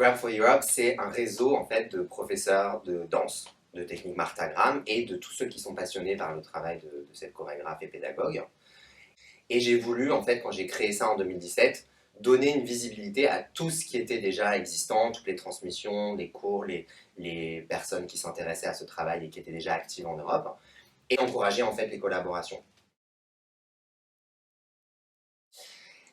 Gram for Europe, c'est un réseau en fait de professeurs de danse, de technique Martha Graham et de tous ceux qui sont passionnés par le travail de cette chorégraphe et pédagogue. Et j'ai voulu, en fait, quand j'ai créé ça en 2017, donner une visibilité à tout ce qui était déjà existant, toutes les transmissions, les cours, les personnes qui s'intéressaient à ce travail et qui étaient déjà actives en Europe, et encourager en fait les collaborations.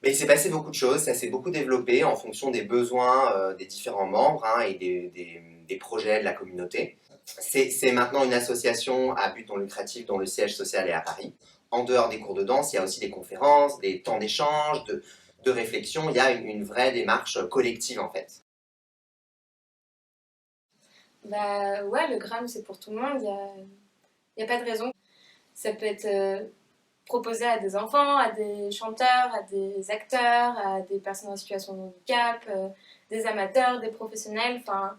Mais il s'est passé beaucoup de choses, ça s'est beaucoup développé en fonction des besoins des différents membres hein, et des projets de la communauté. C'est maintenant une association à but non lucratif dont le siège social est à Paris. En dehors des cours de danse, il y a aussi des conférences, des temps d'échange, de réflexion. Il y a une vraie démarche collective en fait. Bah ouais, le Gram c'est pour tout le monde, y a pas de raison. Ça peut être proposé à des enfants, à des chanteurs, à des acteurs, à des personnes en situation de handicap, des amateurs, des professionnels. Enfin,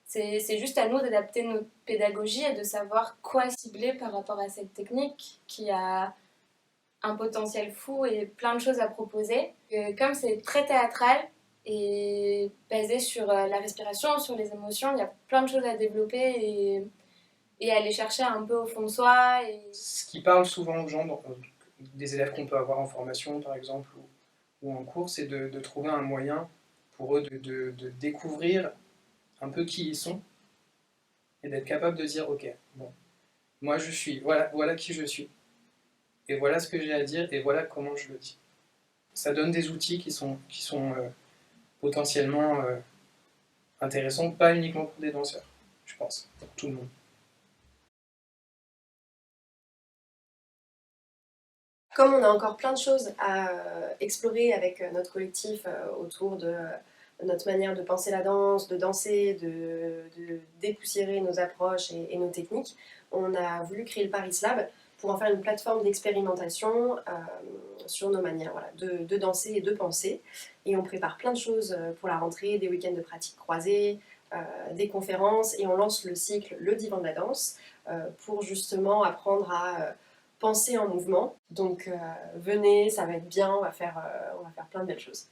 c'est juste à nous d'adapter notre pédagogie et de savoir quoi cibler par rapport à cette technique qui a un potentiel fou et plein de choses à proposer. Comme c'est très théâtral et basé sur la respiration, sur les émotions, il y a plein de choses à développer et aller chercher un peu au fond de soi. Ce qui parle souvent aux gens, des élèves qu'on peut avoir en formation par exemple ou en cours, c'est de trouver un moyen pour eux de découvrir un peu qui ils sont et d'être capable de dire ok, bon, moi je suis, voilà qui je suis, et voilà ce que j'ai à dire, et voilà comment je le dis. Ça donne des outils qui sont potentiellement intéressants, pas uniquement pour des danseurs, je pense, pour tout le monde. Comme on a encore plein de choses à explorer avec notre collectif autour de notre manière de penser la danse, de danser, de dépoussiérer nos approches et nos techniques, on a voulu créer le Paris Lab pour en faire une plateforme d'expérimentation sur nos manières voilà, de danser et de penser. Et on prépare plein de choses pour la rentrée, des week-ends de pratique croisée, des conférences, et on lance le cycle Le Divan de la danse pour justement apprendre à penser en mouvement. Donc venez, ça va être bien, on va faire plein de belles choses.